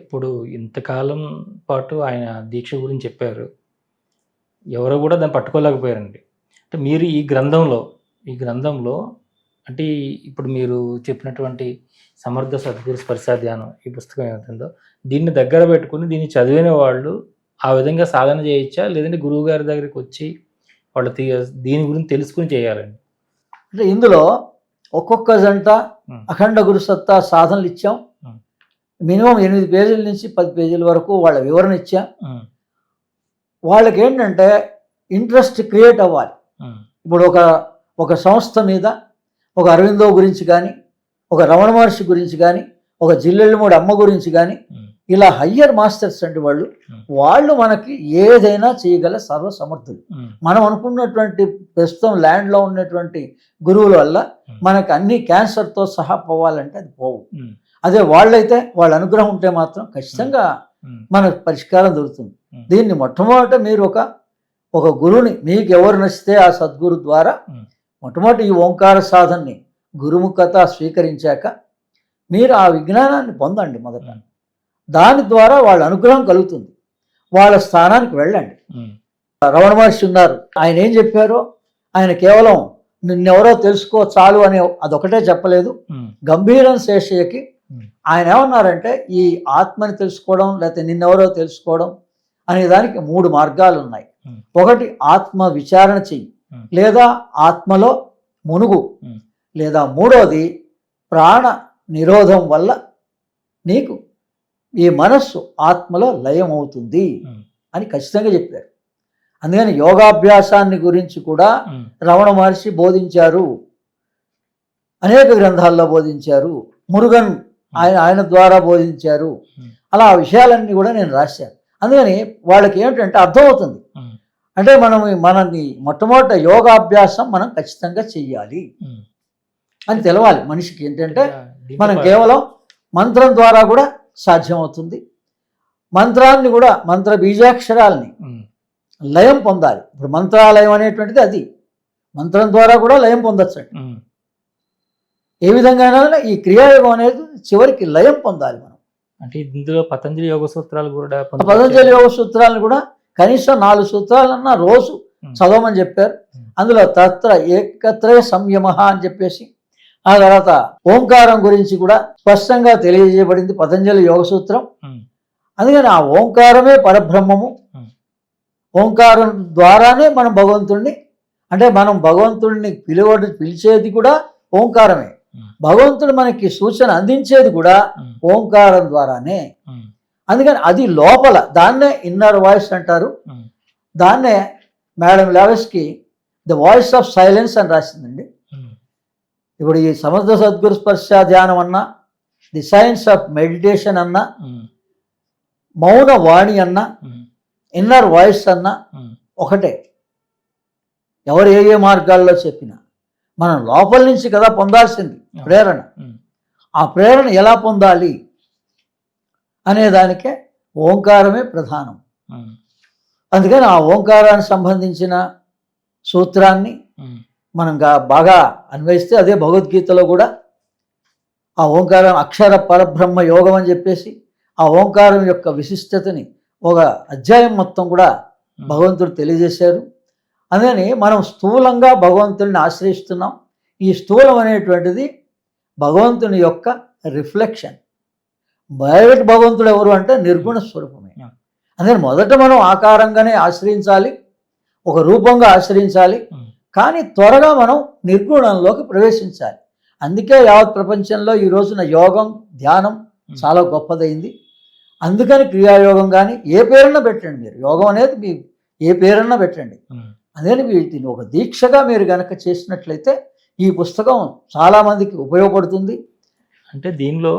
ఇప్పుడు ఇంతకాలం పాటు ఆయన దీక్ష గురించి చెప్పారు. ఎవరు గూడా దాన్ని పట్టుకోలేకపోయారండి. అంటే మీరు ఈ గ్రంథంలో అంటే ఇప్పుడు మీరు చెప్పినటువంటి 'సమర్థ సద్గురు స్పర్శ ధ్యానం' ఈ పుస్తకం ఏదైతుందో దీన్ని దగ్గర పెట్టుకొని దీన్ని చదివిన వాళ్ళు ఆ విధంగా సాధన చేయొచ్చా? లేదంటే గురువుగారి దగ్గరికొచ్చి వాళ్ళు దీని గురించి తెలుసుకొని చేయాలండి? అంటే ఇందులో ఒక్కొక్క జంట హ్మ్. అఖండ గురు సత్తా సాధనలు ఇచ్చాం. హ్మ్. మినిమం 8 పేజీల నుంచి 10 పేజీల వరకు వాళ్ళ వివరణ ఇచ్చాం. హ్మ్. వాళ్ళకేంటంటే ఇంట్రెస్ట్ క్రియేట్ అవ్వాలి. హ్మ్. ఇప్పుడు ఒక సంస్థ మీద ఒక అరవిందో గురించి కానీ, ఒక రమణ మహర్షి గురించి కానీ, ఒక జిల్లెళ్ళమూడి అమ్మ గురించి కానీ, హ్మ్. ఇలా హయ్యర్ మాస్టర్స్ అంటే వాళ్ళు మనకి ఏదైనా చేయగల సర్వసమర్థులు. హ్మ్. మనం అనుకున్నటువంటి ప్రస్తుతం ల్యాండ్లో ఉన్నటువంటి గురువుల వల్ల మనకు అన్ని క్యాన్సర్తో సహా పోవాలంటే అది పోవు. హ్మ్. అదే వాళ్ళైతే వాళ్ళ అనుగ్రహం ఉంటే మాత్రం ఖచ్చితంగా హ్మ్. మనకు పరిష్కారం దొరుకుతుంది. హ్మ్. దీన్ని మొట్టమొదట మీరు ఒక గురువుని మీకు ఎవరు నచ్చితే ఆ సద్గురు ద్వారా మొట్టమొదటి ఈ ఓంకార సాధనని గురుముఖత స్వీకరించాక మీరు ఆ విజ్ఞానాన్ని పొందండి మొదట. దాని ద్వారా వాళ్ళ అనుగ్రహం కలుగుతుంది. వాళ్ళ స్థానానికి వెళ్ళండి. రమణ మహర్షి ఉన్నారు, ఆయన ఏం చెప్పారో ఆయన కేవలం నిన్నెవరో తెలుసుకో చాలు అనే అదొకటే చెప్పలేదు. గంభీరం శేషయ్యకి ఆయన ఏమన్నారంటే ఈ ఆత్మని తెలుసుకోవడం లేకపోతే నిన్నెవరో తెలుసుకోవడం అనే దానికి 3 మార్గాలు ఉన్నాయి. ఒకటి ఆత్మ విచారణ చెయ్యి, లేదా ఆత్మలో మునుగు, లేదా మూడోది ప్రాణ నిరోధం వల్ల నీకు ఈ మనస్సు ఆత్మలో లయం అవుతుంది అని ఖచ్చితంగా చెప్పారు. అందుకని యోగాభ్యాసాన్ని గురించి కూడా రమణ మహర్షి బోధించారు, అనేక గ్రంథాల్లో బోధించారు. మురుగన్ ఆయన ద్వారా బోధించారు. అలా ఆ విషయాలన్నీ కూడా నేను రాశాను. అందుకని వాళ్ళకి ఏమిటంటే అర్థమవుతుంది. అంటే మనల్ని మొట్టమొదట యోగాభ్యాసం మనం ఖచ్చితంగా చెయ్యాలి అని తెలవాలి మనిషికి. ఏంటంటే మనం కేవలం మంత్రం ద్వారా కూడా సాధ్యమవుతుంది. మంత్రాన్ని కూడా మంత్ర బీజాక్షరాల్ని లయం పొందాలి. ఇప్పుడు మంత్రాలయం అనేటువంటిది అది మంత్రం ద్వారా కూడా లయం పొందొచ్చండి. ఏ విధంగానైనా ఈ క్రియాయోగం అనేది చివరికి లయం పొందాలి మనం. అంటే ఇందులో పతంజలి యోగ సూత్రాలు కూడా పతంజలి యోగ సూత్రాలను కూడా కనీసం 4 సూత్రాలన్నా రోజు చదవమని చెప్పారు. అందులో తత్ర ఏకత్రయ సంయమ అని చెప్పేసి ఆ తర్వాత ఓంకారం గురించి కూడా స్పష్టంగా తెలియజేయబడింది పతంజలి యోగ సూత్రం. అందుకని ఆ ఓంకారమే పరబ్రహ్మము. ఓంకారం ద్వారానే మనం భగవంతుణ్ణి, అంటే మనం భగవంతుడిని పిలిచేది కూడా ఓంకారమే. భగవంతుడు మనకి సూచన అందించేది కూడా ఓంకారం ద్వారానే. అందుకని అది లోపల, దాన్నే ఇన్నర్ వాయిస్ అంటారు. దాన్నే మేడం లావెస్కి ద వాయిస్ ఆఫ్ సైలెన్స్ అని రాసిందండి. ఇప్పుడు ఈ సమర్థ సద్గురు స్పర్శ ధ్యానం అన్నా, ది సైన్స్ ఆఫ్ మెడిటేషన్ అన్నా, మౌన వాణి అన్నా, ఇన్నర్ వాయిస్ అన్నా ఒకటే. ఎవరు ఏ మార్గాల్లో చెప్పినా మనం లోపల నుంచి కదా పొందాల్సింది ప్రేరణ. ఆ ప్రేరణ ఎలా పొందాలి అనేదానికే ఓంకారమే ప్రధానం. అందుకని ఆ ఓంకారానికి సంబంధించిన సూత్రాన్ని మనం బాగా అన్వయిస్తే అదే భగవద్గీతలో కూడా ఆ ఓంకారం అక్షర పరబ్రహ్మ యోగం అని చెప్పేసి ఆ ఓంకారం యొక్క విశిష్టతని ఒక అధ్యాయం మొత్తం కూడా భగవంతుడు తెలియజేశారు. అందుకని మనం స్థూలంగా భగవంతుడిని ఆశ్రయిస్తున్నాం. ఈ స్థూలం అనేటువంటిది భగవంతుని యొక్క రిఫ్లెక్షన్. డైరెక్ట్ భగవంతుడు ఎవరు అంటే నిర్గుణ స్వరూపమే. అందుకని మొదట మనం ఆకారంగానే ఆశ్రయించాలి, ఒక రూపంగా ఆశ్రయించాలి, కానీ త్వరగా మనం నిర్గుణంలోకి ప్రవేశించాలి. అందుకే యావత్ ప్రపంచంలో ఈ రోజున యోగం ధ్యానం చాలా గొప్పదైంది. అందుకని క్రియాయోగం కానీ ఏ పేరన్నా పెట్టండి, మీరు యోగం అనేది మీ ఏ పేరన్నా పెట్టండి. అందుకని వీటిని ఒక దీక్షగా మీరు గనక చేసినట్లయితే ఈ పుస్తకం చాలామందికి ఉపయోగపడుతుంది. అంటే దీనిలో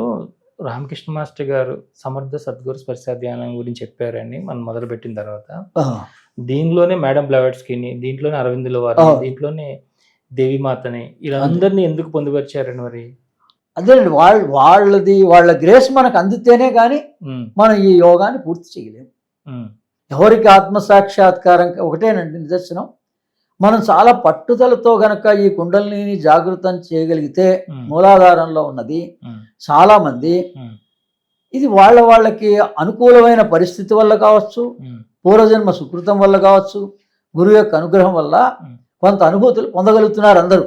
రామకృష్ణ మాస్టర్ గారు సమర్థ సద్గురు స్పర్శ ధ్యానం గురించి చెప్పారని మనం మొదలుపెట్టిన తర్వాత దీనిలోనే మేడం బ్లవెట్స్కీని, దీంట్లోనే అరవిందుల వారిని, దీంట్లోనే దేవిమాతని ఇలా అందరినీ ఎందుకు పొందుపరిచారండి మరి? అదేనండి, వాళ్ళ గ్రేస్ మనకు అందితేనే కానీ మనం ఈ యోగాన్ని పూర్తి చేయలేము. ఎవరికి ఆత్మసాక్షాత్కారం ఒకటేనండి నిదర్శనం. మనం చాలా పట్టుదలతో గనక ఈ కుండలిని జాగృతం చేయగలిగితే, మూలాధారంలో ఉన్నది చాలామంది ఇది వాళ్ళకి అనుకూలమైన పరిస్థితి వల్ల కావచ్చు, పూర్వజన్మ సుకృతం వల్ల కావచ్చు, గురువు యొక్క అనుగ్రహం వల్ల కొంత అనుభూతులు పొందగలుగుతున్నారు అందరూ.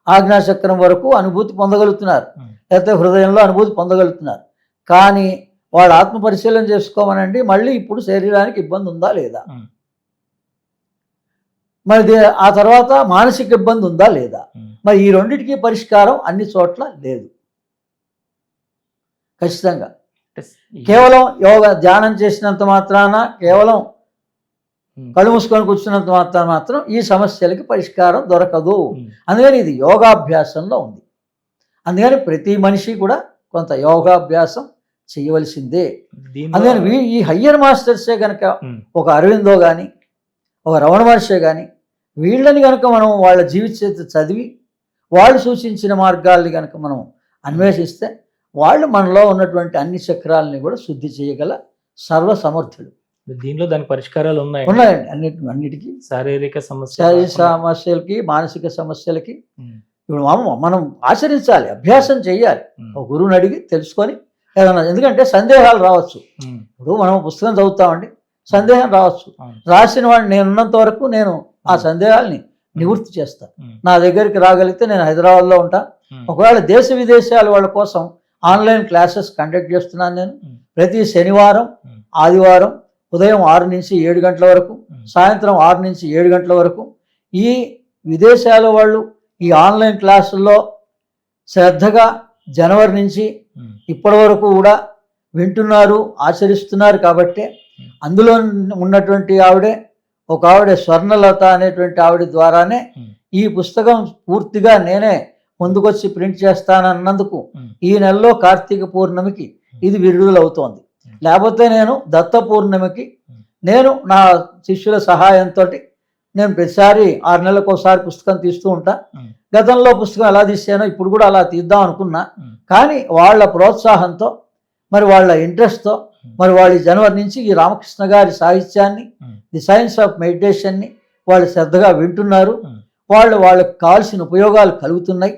ఆజ్ఞాచక్రం వరకు అనుభూతి పొందగలుగుతున్నారు, లేకపోతే హృదయంలో అనుభూతి పొందగలుగుతున్నారు. కానీ వాడు ఆత్మ పరిశీలన చేసుకోమనండి, మళ్ళీ ఇప్పుడు శరీరానికి ఇబ్బంది ఉందా లేదా, మరి ఆ తర్వాత మానసిక ఇబ్బంది ఉందా లేదా, మరి ఈ రెండింటికి పరిష్కారం అన్ని చోట్ల లేదు. ఖచ్చితంగా కేవలం యోగా ధ్యానం చేసినంత మాత్రాన, కేవలం కళ్ళు మూసుకొని కూర్చున్నంత మాత్రం ఈ సమస్యలకి పరిష్కారం దొరకదు. అందుకని ఇది యోగాభ్యాసంలో ఉంది. అందుకని ప్రతి మనిషి కూడా కొంత యోగాభ్యాసం చేయవలసిందే. అందుకని ఈ హయ్యర్ మాస్టర్సే కనుక, ఒక అరవిందో కానీ, ఒక రమణ మహర్షి కానీ, వీళ్ళని కనుక మనం వాళ్ళ జీవిత చరిత్ర చదివి వాళ్ళు సూచించిన మార్గాల్ని కనుక మనం అన్వేషిస్తే వాళ్ళు మనలో ఉన్నటువంటి అన్ని చక్రాలని కూడా శుద్ధి చేయగల సర్వసమర్థులు. దీనిలో దాని పరిష్కారాలు ఉన్నాయండి అన్నిటికీ. శారీరక సమస్యలకి, మానసిక సమస్యలకి ఇప్పుడు మనం ఆచరించాలి, అభ్యాసం చేయాలి. ఒక గురువుని అడిగి తెలుసుకొని ఏదన్నా, ఎందుకంటే సందేహాలు రావచ్చు. ఇప్పుడు మనం పుస్తకం చదువుతామండి, సందేహం రావచ్చు. రాసిన వాడిని నేనున్నంత వరకు నేను ఆ సందేహాల్ని నివృత్తి చేస్తాను. నా దగ్గరికి రాగలిగితే నేను హైదరాబాద్లో ఉంటా. ఒకవేళ దేశ విదేశాల వాళ్ళ కోసం ఆన్లైన్ క్లాసెస్ కండక్ట్ చేస్తున్నాను నేను. ప్రతి శనివారం, ఆదివారం ఉదయం 6 నుంచి 7 గంటల వరకు, సాయంత్రం 6 నుంచి 7 గంటల వరకు ఈ విదేశాల వాళ్ళు ఈ ఆన్లైన్ క్లాసుల్లో శ్రద్ధగా జనవరి నుంచి ఇప్పటి వరకు కూడా వింటున్నారు, ఆచరిస్తున్నారు. కాబట్టి అందులో ఉన్నటువంటి ఒక ఆవిడ స్వర్ణలత అనేటువంటి ఆవిడ ద్వారానే ఈ పుస్తకం పూర్తిగా నేనే ముందుకొచ్చి ప్రింట్ చేస్తానన్నందుకు ఈ నెలలో కార్తీక పూర్ణమికి ఇది విడుదలవుతోంది. లేకపోతే నేను దత్త పూర్ణమికి నేను నా శిష్యుల సహాయంతో నేను ప్రతిసారి 6 నెలలకు ఒకసారి పుస్తకం తీస్తూ ఉంటా. గతంలో పుస్తకం ఎలా తీసానో ఇప్పుడు కూడా అలా తీద్దాం అనుకున్నా. కానీ వాళ్ళ ప్రోత్సాహంతో, మరి వాళ్ళ ఇంట్రెస్ట్తో, మరి వాళ్ళు జనవరి నుంచి ఈ రామకృష్ణ గారి సాహిత్యాన్ని, ది సైన్స్ ఆఫ్ మెడిటేషన్ని వాళ్ళు శ్రద్ధగా వింటున్నారు. వాళ్ళకి కావాల్సిన ఉపయోగాలు కలుగుతున్నాయి.